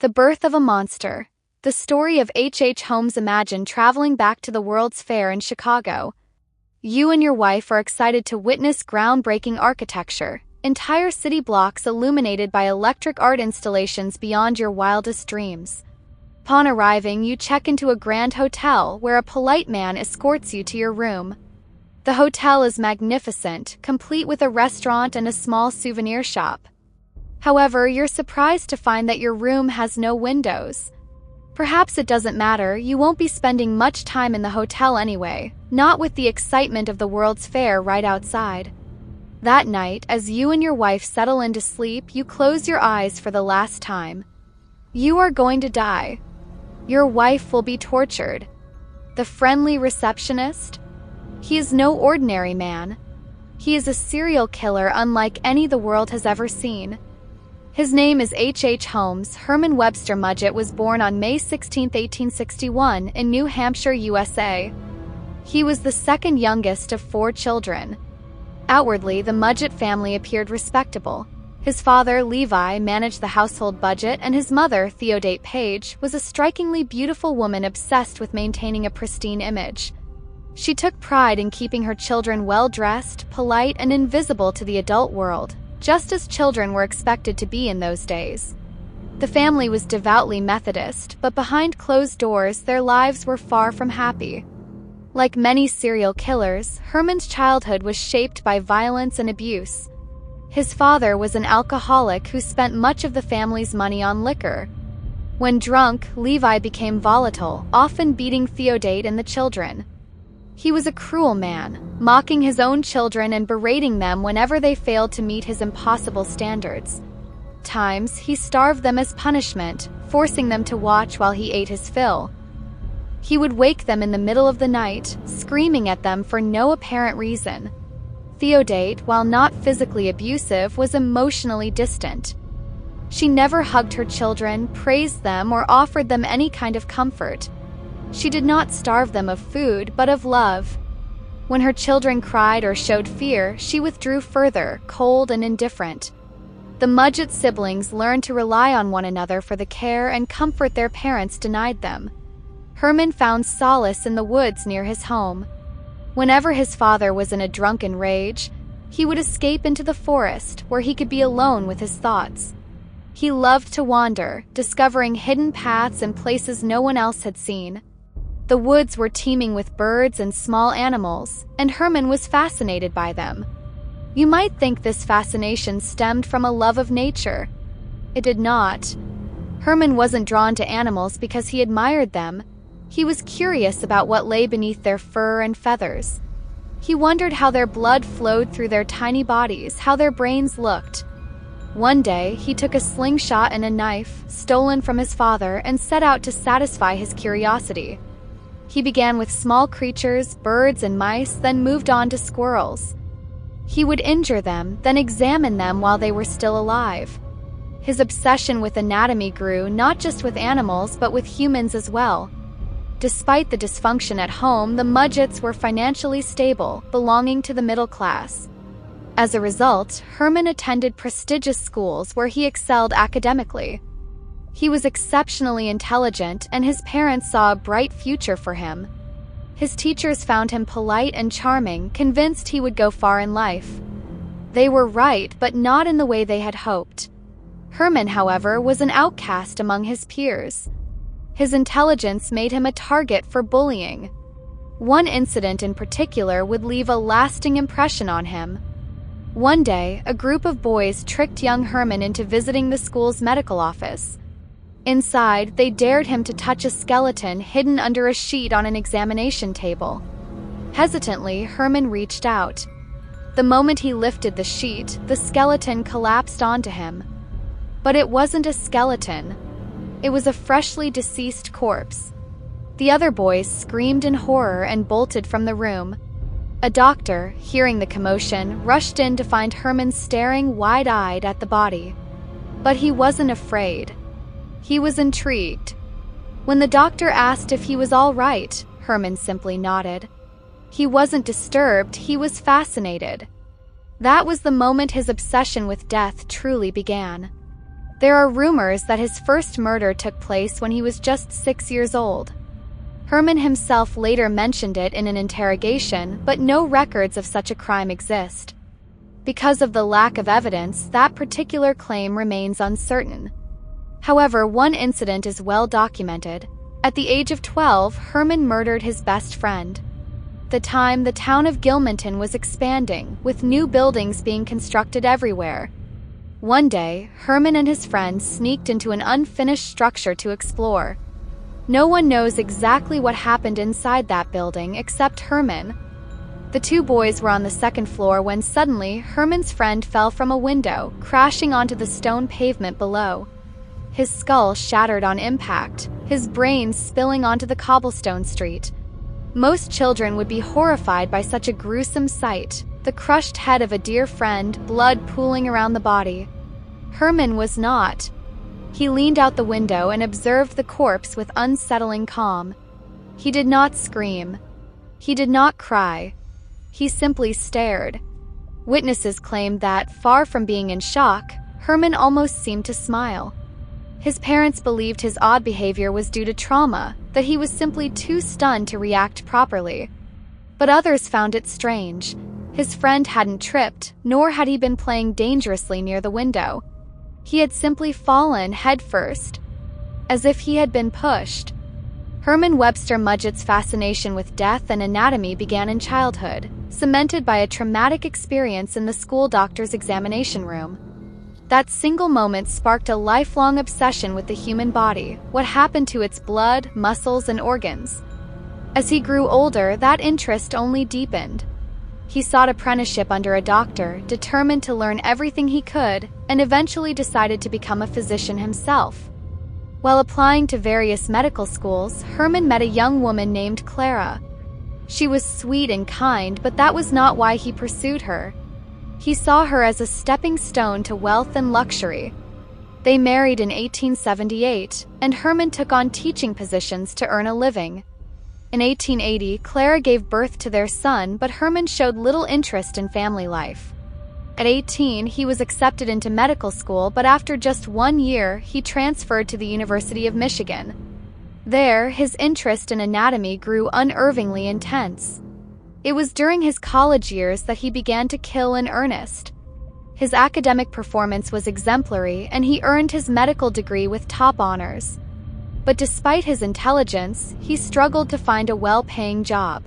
The Birth of a Monster. The story of H. Holmes. Imagine traveling back to the World's Fair in Chicago. You and your wife are excited to witness groundbreaking architecture, entire city blocks illuminated by electric art installations beyond your wildest dreams. Upon arriving, you check into a grand hotel where a polite man escorts you to your room. The hotel is magnificent, complete with a restaurant and a small souvenir shop. However, you're surprised to find that your room has no windows. Perhaps it doesn't matter, you won't be spending much time in the hotel anyway, not with the excitement of the World's Fair right outside. That night, as you and your wife settle into sleep, you close your eyes for the last time. You are going to die. Your wife will be tortured. The friendly receptionist? He is no ordinary man. He is a serial killer unlike any the world has ever seen. His name is H. Holmes. Herman Webster Mudgett was born on May 16, 1861, in New Hampshire, USA. He was the second youngest of 4 children. Outwardly, the Mudgett family appeared respectable. His father, Levi, managed the household budget, and his mother, Theodate Page, was a strikingly beautiful woman obsessed with maintaining a pristine image. She took pride in keeping her children well-dressed, polite, and invisible to the adult world, just as children were expected to be in those days. The family was devoutly Methodist, but behind closed doors, their lives were far from happy. Like many serial killers, Herman's childhood was shaped by violence and abuse. His father was an alcoholic who spent much of the family's money on liquor. When drunk, Levi became volatile, often beating Theodate and the children. He was a cruel man, mocking his own children and berating them whenever they failed to meet his impossible standards. Times, he starved them as punishment, forcing them to watch while he ate his fill. He would wake them in the middle of the night, screaming at them for no apparent reason. Theodate, while not physically abusive, was emotionally distant. She never hugged her children, praised them, or offered them any kind of comfort. She did not starve them of food, but of love. When her children cried or showed fear, she withdrew further, cold and indifferent. The Mudgett siblings learned to rely on one another for the care and comfort their parents denied them. Herman found solace in the woods near his home. Whenever his father was in a drunken rage, he would escape into the forest, where he could be alone with his thoughts. He loved to wander, discovering hidden paths and places no one else had seen. The woods were teeming with birds and small animals, and Herman was fascinated by them. You might think this fascination stemmed from a love of nature. It did not. Herman wasn't drawn to animals because he admired them. He was curious about what lay beneath their fur and feathers. He wondered how their blood flowed through their tiny bodies, how their brains looked. One day, he took a slingshot and a knife, stolen from his father, and set out to satisfy his curiosity. He began with small creatures, birds and mice, then moved on to squirrels. He would injure them, then examine them while they were still alive. His obsession with anatomy grew, not just with animals, but with humans as well. Despite the dysfunction at home, the Mudgetts were financially stable, belonging to the middle class. As a result, Herman attended prestigious schools where he excelled academically. He was exceptionally intelligent, and his parents saw a bright future for him. His teachers found him polite and charming, convinced he would go far in life. They were right, but not in the way they had hoped. Herman, however, was an outcast among his peers. His intelligence made him a target for bullying. One incident in particular would leave a lasting impression on him. One day, a group of boys tricked young Herman into visiting the school's medical office. Inside, they dared him to touch a skeleton hidden under a sheet on an examination table. Hesitantly, Herman reached out. The moment he lifted the sheet, the skeleton collapsed onto him. But it wasn't a skeleton. It was a freshly deceased corpse. The other boys screamed in horror and bolted from the room. A doctor, hearing the commotion, rushed in to find Herman staring wide-eyed at the body. But he wasn't afraid. He was intrigued. When the doctor asked if he was all right, Herman simply nodded. He wasn't disturbed, he was fascinated. That was the moment his obsession with death truly began. There are rumors that his first murder took place when he was just 6 years old. Herman himself later mentioned it in an interrogation, but no records of such a crime exist. Because of the lack of evidence, that particular claim remains uncertain. However, one incident is well documented. At the age of 12, Herman murdered his best friend. At the time, the town of Gilmanton was expanding, with new buildings being constructed everywhere. One day, Herman and his friends sneaked into an unfinished structure to explore. No one knows exactly what happened inside that building except Herman. The two boys were on the second floor when suddenly Herman's friend fell from a window, crashing onto the stone pavement below. His skull shattered on impact, his brains spilling onto the cobblestone street. Most children would be horrified by such a gruesome sight, the crushed head of a dear friend, blood pooling around the body. Herman was not. He leaned out the window and observed the corpse with unsettling calm. He did not scream. He did not cry. He simply stared. Witnesses claimed that, far from being in shock, Herman almost seemed to smile. His parents believed his odd behavior was due to trauma, that he was simply too stunned to react properly. But others found it strange. His friend hadn't tripped, nor had he been playing dangerously near the window. He had simply fallen headfirst, as if he had been pushed. Herman Webster Mudgett's fascination with death and anatomy began in childhood, cemented by a traumatic experience in the school doctor's examination room. That single moment sparked a lifelong obsession with the human body, what happened to its blood, muscles, and organs. As he grew older, that interest only deepened. He sought apprenticeship under a doctor, determined to learn everything he could, and eventually decided to become a physician himself. While applying to various medical schools, Herman met a young woman named Clara. She was sweet and kind, but that was not why he pursued her. He saw her as a stepping stone to wealth and luxury. They married in 1878, and Herman took on teaching positions to earn a living. In 1880, Clara gave birth to their son, but Herman showed little interest in family life. At 18, he was accepted into medical school, but after just 1 year, he transferred to the University of Michigan. There, his interest in anatomy grew unervingly intense. It was during his college years that he began to kill in earnest. His academic performance was exemplary, and he earned his medical degree with top honors. But despite his intelligence, he struggled to find a well-paying job.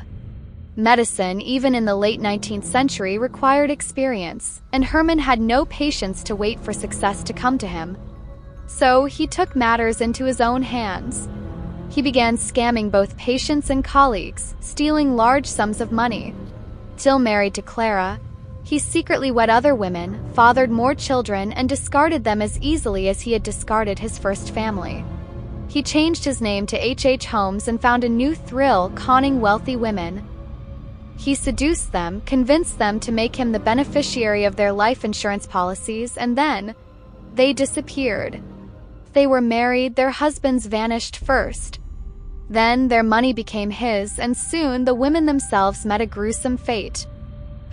Medicine, even in the late 19th century, required experience, and Herman had no patience to wait for success to come to him. So he took matters into his own hands. He began scamming both patients and colleagues, stealing large sums of money. Still married to Clara, he secretly wed other women, fathered more children, and discarded them as easily as he had discarded his first family. He changed his name to H. Holmes and found a new thrill conning wealthy women. He seduced them, convinced them to make him the beneficiary of their life insurance policies, and then they disappeared. They were married, their husbands vanished first. Then their money became his, and soon the women themselves met a gruesome fate.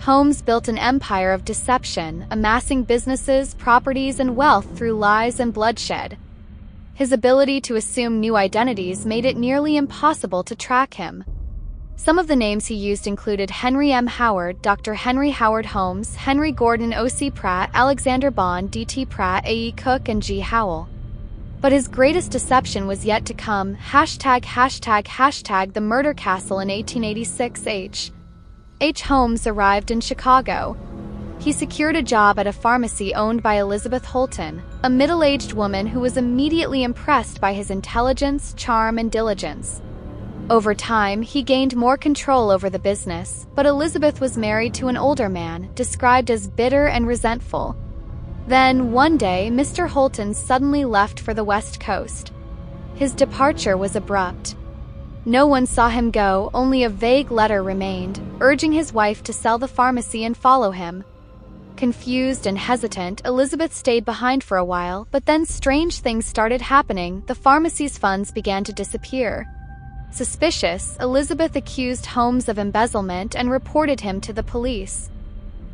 Holmes built an empire of deception, amassing businesses, properties, and wealth through lies and bloodshed. His ability to assume new identities made it nearly impossible to track him. Some of the names he used included Henry M. Howard, Dr. Henry Howard Holmes, Henry Gordon O.C. Pratt, Alexander Bond, D.T. Pratt, A.E. Cook, and G. Howell. But his greatest deception was yet to come. The Murder Castle in 1886. H. Holmes arrived in Chicago. He secured a job at a pharmacy owned by Elizabeth Holton, a middle-aged woman who was immediately impressed by his intelligence, charm, and diligence. Over time, he gained more control over the business, but Elizabeth was married to an older man, described as bitter and resentful. Then, one day, Mr. Holton suddenly left for the West Coast. His departure was abrupt. No one saw him go, only a vague letter remained, urging his wife to sell the pharmacy and follow him. Confused and hesitant, Elizabeth stayed behind for a while, but then strange things started happening. The pharmacy's funds began to disappear. Suspicious, Elizabeth accused Holmes of embezzlement and reported him to the police.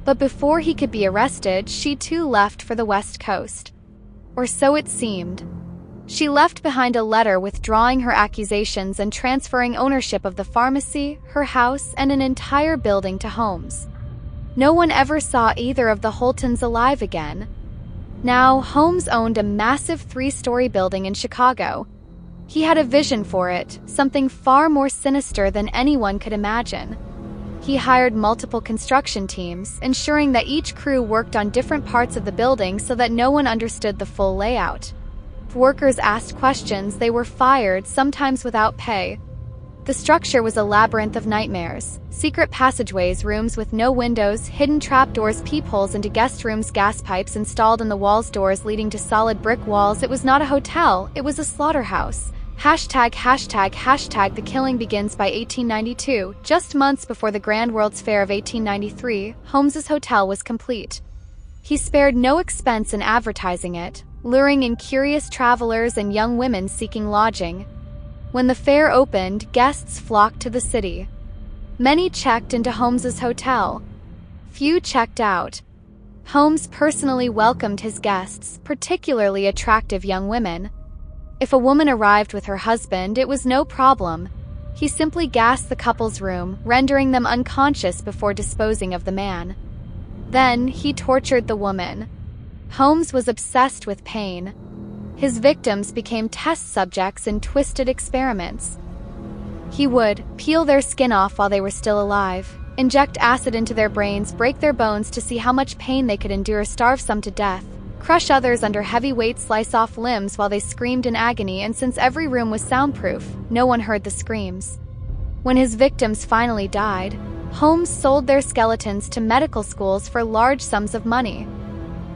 But before he could be arrested, she too left for the West Coast. Or so it seemed. She left behind a letter withdrawing her accusations and transferring ownership of the pharmacy, her house, and an entire building to Holmes. No one ever saw either of the Holtons alive again. Now, Holmes owned a massive 3-story building in Chicago. He had a vision for it, something far more sinister than anyone could imagine. He hired multiple construction teams, ensuring that each crew worked on different parts of the building so that no one understood the full layout. If workers asked questions, they were fired, sometimes without pay. The structure was a labyrinth of nightmares: secret passageways, rooms with no windows, hidden trapdoors, peepholes into guest rooms, gas pipes installed in the walls, doors leading to solid brick walls. It was not a hotel, it was a slaughterhouse. ####The killing begins by 1892, just months before the Grand World's Fair of 1893. Holmes's hotel was complete. He spared no expense in advertising it, luring in curious travelers and young women seeking lodging. When the fair opened, guests flocked to the city. Many checked into Holmes's hotel. Few checked out. Holmes personally welcomed his guests, particularly attractive young women. If a woman arrived with her husband, it was no problem. He simply gassed the couple's room, rendering them unconscious before disposing of the man. Then, he tortured the woman. Holmes was obsessed with pain. His victims became test subjects in twisted experiments. He would peel their skin off while they were still alive, inject acid into their brains, break their bones to see how much pain they could endure, starve some to death, crush others under heavy weights, slice off limbs while they screamed in agony, and since every room was soundproof, no one heard the screams. When his victims finally died, Holmes sold their skeletons to medical schools for large sums of money.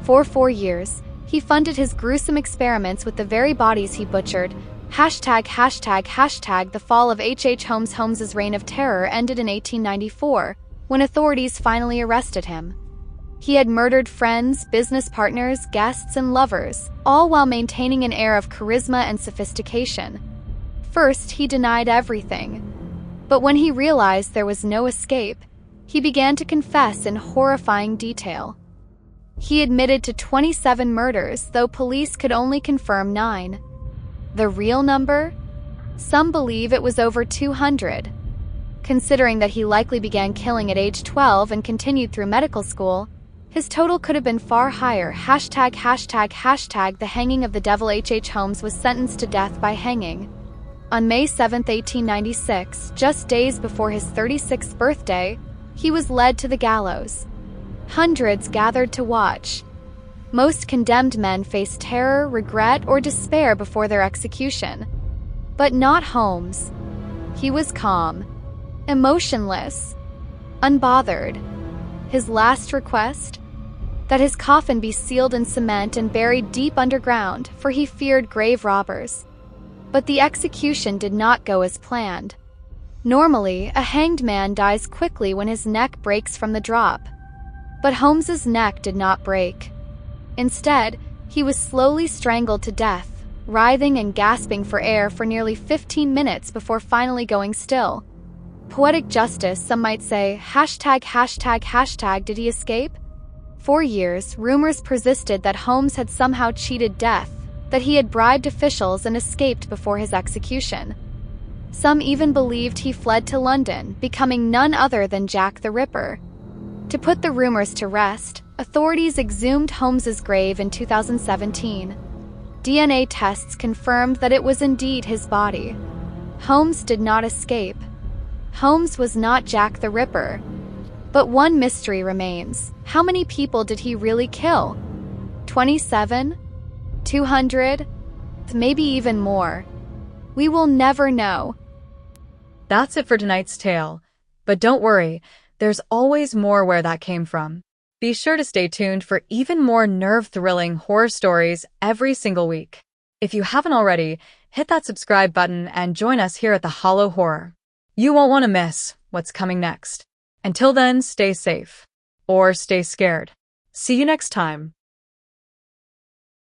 For 4 years, he funded his gruesome experiments with the very bodies he butchered. ####The fall of H.H. Holmes. Holmes's reign of terror ended in 1894, when authorities finally arrested him. He had murdered friends, business partners, guests, and lovers, all while maintaining an air of charisma and sophistication. First, he denied everything. But when he realized there was no escape, he began to confess in horrifying detail. He admitted to 27 murders, though police could only confirm 9. The real number? Some believe it was over 200. Considering that he likely began killing at age 12 and continued through medical school, his total could have been far higher. ###The hanging of the devil. H.H. Holmes was sentenced to death by hanging. On May 7, 1896, just days before his 36th birthday, he was led to the gallows. Hundreds gathered to watch. Most condemned men faced terror, regret, or despair before their execution. But not Holmes. He was calm, emotionless, unbothered. His last request? That his coffin be sealed in cement and buried deep underground, for he feared grave robbers. But the execution did not go as planned. Normally, a hanged man dies quickly when his neck breaks from the drop. But Holmes's neck did not break. Instead, he was slowly strangled to death, writhing and gasping for air for nearly 15 minutes before finally going still. Poetic justice, some might say. ###. Did he escape? For years, rumors persisted that Holmes had somehow cheated death, that he had bribed officials and escaped before his execution. Some even believed he fled to London, becoming none other than Jack the Ripper. To put the rumors to rest, authorities exhumed Holmes's grave in 2017. DNA tests confirmed that it was indeed his body. Holmes did not escape. Holmes was not Jack the Ripper. But one mystery remains. How many people did he really kill? 27? 200? Maybe even more. We will never know. That's it for tonight's tale. But don't worry, there's always more where that came from. Be sure to stay tuned for even more nerve-thrilling horror stories every single week. If you haven't already, hit that subscribe button and join us here at the Hollow Horror. You won't want to miss what's coming next. Until then, stay safe. Or stay scared. See you next time.